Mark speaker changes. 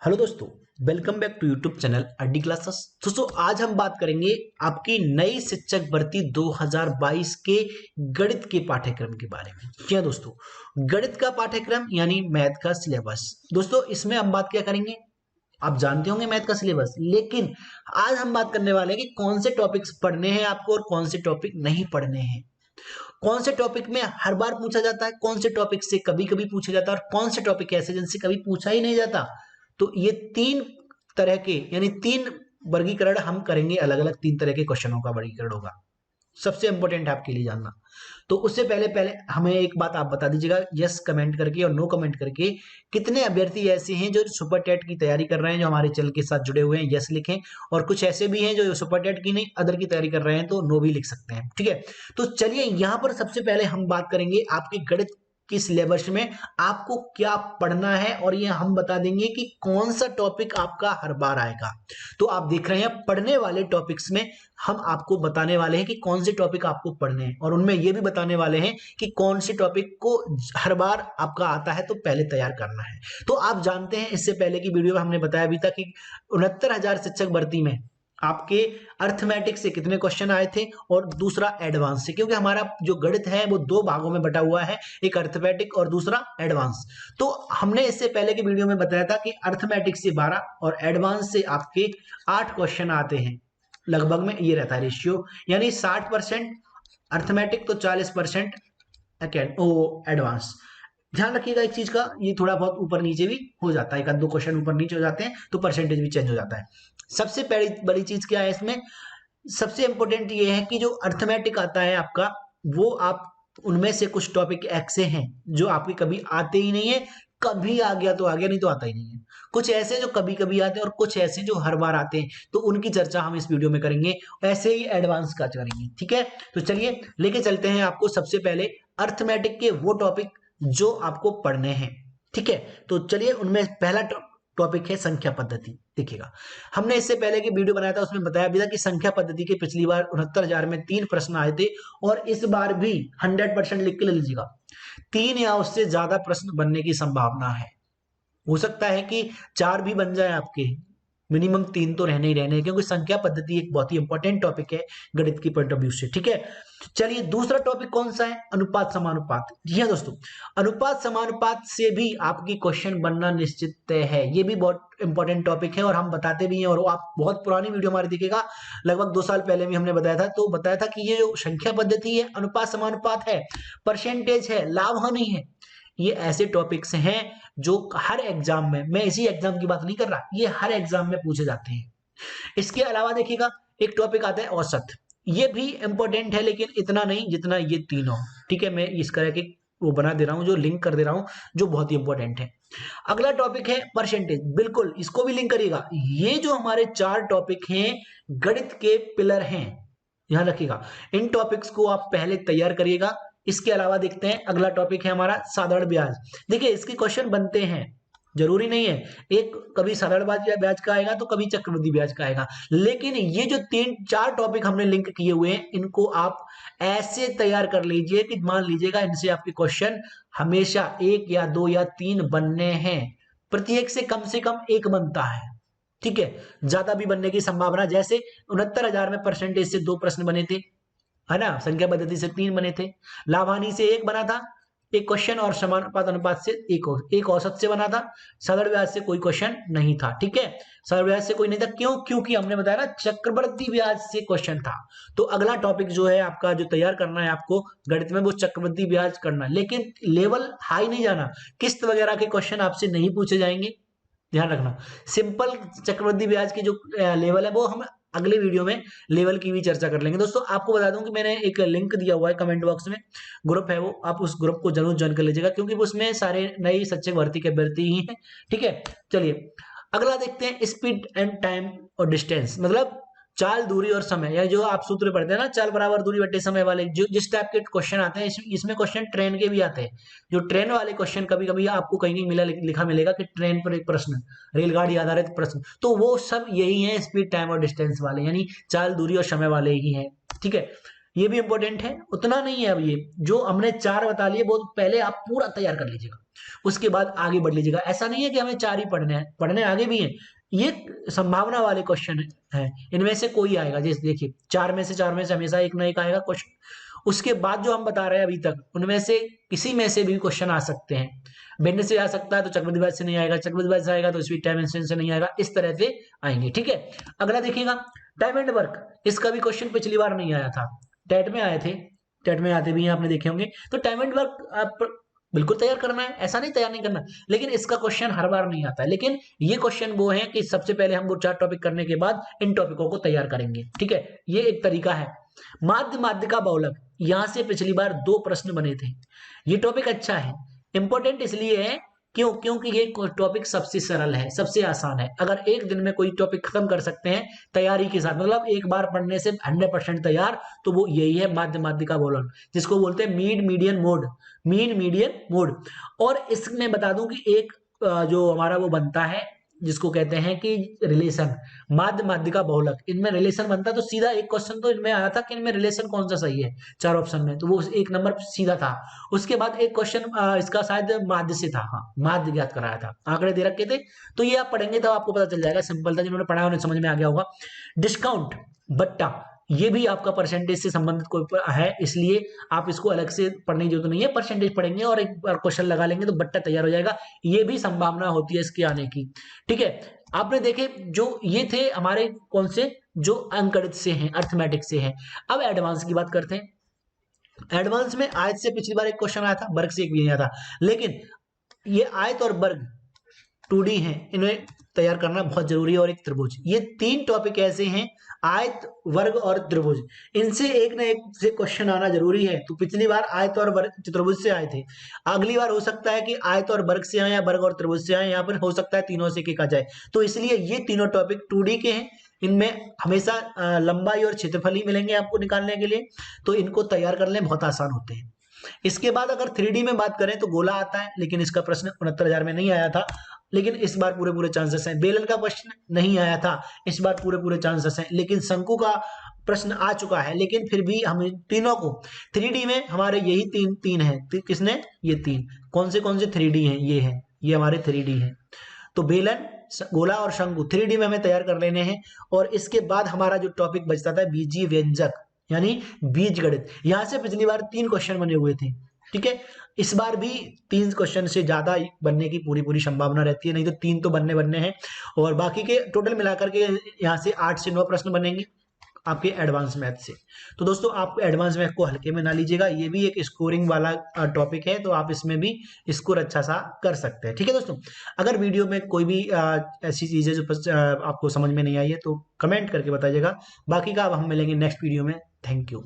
Speaker 1: Hello दोस्तों, welcome back to YouTube channel Addi classes. दोस्तों आज हम बात करेंगे आपकी नई शिक्षक भर्ती 2022 के गणित के पाठ्यक्रम के बारे में। क्या दोस्तों, गणित का पाठ्यक्रम यानी मैथ का सिलेबस। दोस्तों इसमें हम बात क्या करेंगे, आप जानते होंगे मैथ का सिलेबस, लेकिन आज हम बात करने वाले हैं कि कौन से टॉपिक्स पढ़ने हैं आपको और कौन से टॉपिक नहीं पढ़ने हैं। कौन से टॉपिक में हर बार पूछा जाता है, कौन से टॉपिक से कभी कभी पूछा जाता है और कौन से टॉपिक ऐसे जिनसे कभी पूछा ही नहीं जाता। तो ये तीन तरह के यानी तीन वर्गीकरण हम करेंगे, अलग अलग तीन तरह के क्वेश्चनों का वर्गीकरण होगा। सबसे इंपॉर्टेंट है आपके लिए जानना। तो उससे पहले पहले हमें एक बात आप बता दीजिएगा, यस कमेंट करके और नो कमेंट करके, कितने अभ्यर्थी ऐसे हैं जो सुपर टेट की तैयारी कर रहे हैं, जो हमारे चैनल के साथ जुड़े हुए हैं, यस लिखें। और कुछ ऐसे भी हैं जो सुपर टेट की नहीं अदर की तैयारी कर रहे हैं, तो नो भी लिख सकते हैं। ठीक है, तो चलिए यहां पर सबसे पहले हम बात करेंगे आपके गणित की सिलेबस में आपको क्या पढ़ना है, और ये हम बता देंगे कि कौन सा टॉपिक आपका हर बार आएगा। तो आप देख रहे हैं पढ़ने वाले टॉपिक्स में हम आपको बताने वाले हैं कि कौन से टॉपिक आपको पढ़ने हैं, और उनमें यह भी बताने वाले हैं कि कौन से टॉपिक को हर बार आपका आता है तो पहले तैयार करना है। तो आप जानते हैं इससे पहले की वीडियो में हमने बताया भी था कि 69,000 शिक्षक भर्ती में आपके अर्थमेटिक से कितने क्वेश्चन आए थे और दूसरा एडवांस से, क्योंकि हमारा जो गणित है वो दो भागों में बटा हुआ है, एक अर्थमेटिक और दूसरा एडवांस। तो हमने इससे पहले की वीडियो में बताया था कि अर्थमेटिक से 12 और एडवांस से आपके 8 क्वेश्चन आते हैं। लगभग में ये रहता है रेशियो, यानी 60% अर्थमेटिक तो 40% एडवांस। ध्यान रखिएगा एक चीज का, ये थोड़ा बहुत ऊपर नीचे भी हो जाता है, एक आध दो क्वेश्चन ऊपर नीचे हो जाते हैं तो परसेंटेज भी चेंज हो जाता है। सबसे पहली बड़ी चीज क्या है इसमें, सबसे इंपॉर्टेंट ये है कि जो अर्थमेटिक आता है आपका, वो आप उनमें से कुछ टॉपिक ऐसे हैं जो आपके कभी आते ही नहीं है, कभी आ गया तो आ गया, नहीं तो आता ही नहीं है। कुछ ऐसे जो कभी कभी आते हैं और कुछ ऐसे जो हर बार आते हैं, तो उनकी चर्चा हम इस वीडियो में करेंगे। ऐसे ही एडवांस का करेंगे। ठीक है, तो चलिए लेके चलते हैं आपको सबसे पहले अर्थमेटिक के वो टॉपिक जो आपको पढ़ने हैं। ठीक है, तो चलिए उनमें पहला टॉपिक है संख्या पद्धति। देखिएगा, हमने इससे पहले की वीडियो बनाया था, उसमें बताया भी था कि संख्या पद्धति के पिछली बार 69,000 में 3 प्रश्न आए थे, और इस बार भी 100% लिख के ले लीजिएगा, 3 या उससे ज्यादा प्रश्न बनने की संभावना है। हो सकता है कि 4 भी बन जाए आपके, मिनिमम 3 तो रहने ही रहने हैं, क्योंकि संख्या पद्धति एक बहुत ही इंपॉर्टेंट टॉपिक है गणित की पॉइंट ऑफ व्यू से। ठीक है, चलिए दूसरा टॉपिक कौन सा है, अनुपात समानुपात। जी हाँ दोस्तों, अनुपात समानुपात से भी आपकी क्वेश्चन बनना निश्चित तय है। ये भी बहुत इंपॉर्टेंट टॉपिक है और हम बताते भी हैं, और आप बहुत पुरानी वीडियो हमारी देखिएगा, लगभग 2 साल पहले भी हमने बताया था, तो बताया था कि ये जो संख्या पद्धति है, अनुपात समानुपात है, परसेंटेज है, लाभ हानि है, ये ऐसे टॉपिक्स हैं जो हर एग्जाम में, मैं इसी एग्जाम की बात नहीं कर रहा, ये हर एग्जाम में पूछे जाते हैं। इसके अलावा देखिएगा एक टॉपिक आता है औसत, ये भी इंपॉर्टेंट है लेकिन इतना नहीं जितना ये तीनों। ठीक है, मैं इस तरह के वो बना दे रहा हूं, जो लिंक कर दे रहा हूं, जो बहुत ही इंपॉर्टेंट है। अगला टॉपिक है परसेंटेज, बिल्कुल इसको भी लिंक करिएगा। ये जो हमारे 4 टॉपिक हैं गणित के पिलर हैं, ध्यान रखिएगा, इन टॉपिक्स को आप पहले तैयार करिएगा। इसके अलावा देखते हैं अगला टॉपिक है हमारा साधारण ब्याज। देखिए इसके क्वेश्चन बनते हैं, जरूरी नहीं है एक कभी साधारण ब्याज का आएगा तो कभी चक्रवृद्धि ब्याज का आएगा, लेकिन ये जो 3-4 टॉपिक हमने लिंक किए हुए हैं, इनको आप ऐसे तैयार कर लीजिए कि मान लीजिएगा इनसे आपके क्वेश्चन हमेशा 1 या 2 या 3 बनने हैं, प्रत्येक से कम एक बनता है। ठीक है, ज्यादा भी बनने की संभावना, जैसे 69,000 में परसेंटेज से 2 प्रश्न बने थे, है ना, संख्या पद्धति से 3 बने थे, लाभ हानि से 1 बना था एक क्वेश्चन, और समानुपात अनुपात से एक औसत से बना था, साधारण ब्याज से कोई क्वेश्चन नहीं था। ठीक है, साधारण ब्याज से कोई नहीं था, क्यों, क्योंकि हमने बताया ना चक्रवृद्धि ब्याज से क्वेश्चन था। तो अगला टॉपिक जो है आपका, जो तैयार करना है आपको गणित में, वो चक्रवृद्धि ब्याज करना है, लेकिन लेवल हाई नहीं जाना, किस्त वगैरह के क्वेश्चन आपसे नहीं पूछे जाएंगे, ध्यान रखना। सिंपल चक्रवृद्धि ब्याज की जो लेवल है वो हम अगले वीडियो में लेवल की भी चर्चा कर लेंगे। दोस्तों आपको बता दूं कि मैंने एक लिंक दिया हुआ है कमेंट बॉक्स में, ग्रुप है वो, आप उस ग्रुप को जरूर ज्वाइन कर लीजिएगा, क्योंकि उसमें सारे नई शिक्षक भर्ती के अभ्यर्थी ही हैं। ठीक है, चलिए अगला देखते हैं स्पीड एंड टाइम और डिस्टेंस, मतलब चाल, दूरी और समय, या जो आप सूत्र पढ़ते हैं ना, चाल बराबर दूरी बटे समय वाले, जो जिस टाइप के क्वेश्चन आते हैं, इसमें क्वेश्चन ट्रेन के भी आते हैं। जो ट्रेन वाले क्वेश्चन कभी कभी आपको कहीं नहीं मिला लिखा मिलेगा कि ट्रेन पर एक प्रश्न, रेलगाड़ी आधारित प्रश्न, तो वो सब यही है स्पीड टाइम और डिस्टेंस वाले, यानी चाल, दूरी और समय वाले ही हैं। ठीक है, ये भी इंपॉर्टेंट है, उतना नहीं है। अब ये जो हमने 4 बता लिए वो पहले आप पूरा तैयार कर लीजिएगा, उसके बाद आगे बढ़ लीजिएगा। ऐसा नहीं है कि हमें 4 ही पढ़ने हैं, पढ़ने आगे भी हैं। ये संभावना वाले क्वेश्चन है, इनमें से कोई आएगा। जैसे देखिए 4 में से हमेशा एक ना एक आएगा क्वेश्चन। उसके बाद जो हम बता रहे हैं अभी तक, उनमें से किसी में से भी क्वेश्चन आ सकते हैं। भिन्न से आ सकता है तो चक्रवृद्धि ब्याज से नहीं आएगा, चक्रवृद्धि ब्याज से आएगा तो स्वीट टाइम इंस्टेंट से नहीं आएगा, इस तरह से आएंगे। ठीक है, अगला देखिएगा टाइम एंड वर्क। इसका भी क्वेश्चन पिछली बार नहीं आया था, टेट में आए थे, टेट में आते भी हैं, आपने देखे होंगे। तो टाइम एंड वर्क आप बिल्कुल तैयार करना है, ऐसा नहीं तैयार नहीं करना, लेकिन इसका क्वेश्चन हर बार नहीं आता है। लेकिन ये क्वेश्चन वो है कि सबसे पहले हम वो 4 टॉपिक करने के बाद इन टॉपिकों को तैयार करेंगे। ठीक है, ये एक तरीका है। माध्य माध्यिका बहुलक, यहां से पिछली बार 2 प्रश्न बने थे। ये टॉपिक अच्छा है, इंपॉर्टेंट इसलिए है क्योंकि ये टॉपिक सबसे सरल है, सबसे आसान है। अगर एक दिन में कोई टॉपिक खत्म कर सकते हैं तैयारी के साथ, मतलब एक बार पढ़ने से 100% तैयार, तो वो यही है माध्य माध्यिका बहुलक, जिसको बोलते हैं mean median mode, mean median mode. और इसमें बता दूं कि एक जो हमारा वो बनता है जिसको कहते हैं कि रिलेशन, माध्य माध्यिका बहुलक, इनमें रिलेशन बनता है। तो सीधा एक क्वेश्चन तो इनमें आया था कि इनमें रिलेशन कौन सा सही है 4 ऑप्शन में, तो वो 1 नंबर सीधा था। उसके बाद एक क्वेश्चन इसका शायद माध्य से था, हाँ माध्य ज्ञात कराया था, आंकड़े दे रखे थे। तो ये आप पढ़ेंगे तो आपको पता चल जाएगा, सिंपल था, जिन्होंने पढ़ा उन्हें समझ में आ गया होगा। डिस्काउंट बट्टा, ये भी आपका परसेंटेज से संबंधित कोई है, इसलिए आप इसको अलग से पढ़ने की जरूरत नहीं है, परसेंटेज पढ़ेंगे और एक बार क्वेश्चन लगा लेंगे तो बट्टा तैयार हो जाएगा। ये भी संभावना होती है इसके आने की। ठीक है, आपने देखे जो ये थे हमारे कौन से, जो अंकगणित से हैं, अर्थमेटिक से हैं। अब एडवांस की बात करते हैं। एडवांस में आयत से पिछली बार एक क्वेश्चन आया था, वर्ग से एक भी नहीं आया था, लेकिन ये आयत और वर्ग 2D हैं, इन्हें तैयार करना बहुत जरूरी है। और एक त्रिभुज, ये 3 टॉपिक ऐसे हैं, आयत वर्ग और त्रिभुज, इनसे एक ना एक से क्वेश्चन आना जरूरी है। तो पिछली बार आयत और वर्ग त्रिभुज से आए थे, अगली बार हो सकता है कि आयत और वर्ग से आए या वर्ग और त्रिभुज से आए, यहाँ पर हो सकता है तीनों से एक आ जाए। तो इसलिए ये तीनों टॉपिक 2D के हैं, इनमें हमेशा लंबाई और क्षेत्रफल ही मिलेंगे आपको निकालने के लिए, तो इनको तैयार कर लें, बहुत आसान होते हैं। इसके बाद अगर 3D में बात करें तो गोला आता है, लेकिन इसका प्रश्न 69,000 में नहीं आया था, लेकिन इस बार पूरे पूरे चांसेस हैं। बेलन का प्रश्न नहीं आया था, इस बार पूरे पूरे चांसेस हैं। लेकिन शंकु का प्रश्न आ चुका है, लेकिन फिर भी हम तीनों को 3D में हमारे यही तीन है। किसने, ये 3 कौन से 3D हैं, ये है, ये हमारे 3D हैं। तो बेलन, गोला और शंकु 3D में हमें तैयार कर लेने हैं। और इसके बाद हमारा जो टॉपिक बचता था बीजीय व्यंजक यानी बीज गणित, यहां से पिछली बार 3 क्वेश्चन बने हुए थे। ठीक है, इस बार भी 3 क्वेश्चन से ज्यादा बनने की पूरी पूरी संभावना रहती है, नहीं तो 3 तो बनने हैं। और बाकी के टोटल मिलाकर के यहाँ से 8 से 9 प्रश्न बनेंगे आपके एडवांस मैथ से। तो दोस्तों आप एडवांस मैथ को हल्के में ना लीजिएगा, ये भी एक स्कोरिंग वाला टॉपिक है, तो आप इसमें भी स्कोर अच्छा सा कर सकते हैं। ठीक है दोस्तों, अगर वीडियो में कोई भी ऐसी चीजें जो आपको समझ में नहीं आई है तो कमेंट करके बताइएगा। बाकी का अब हम मिलेंगे नेक्स्ट वीडियो में। Thank you.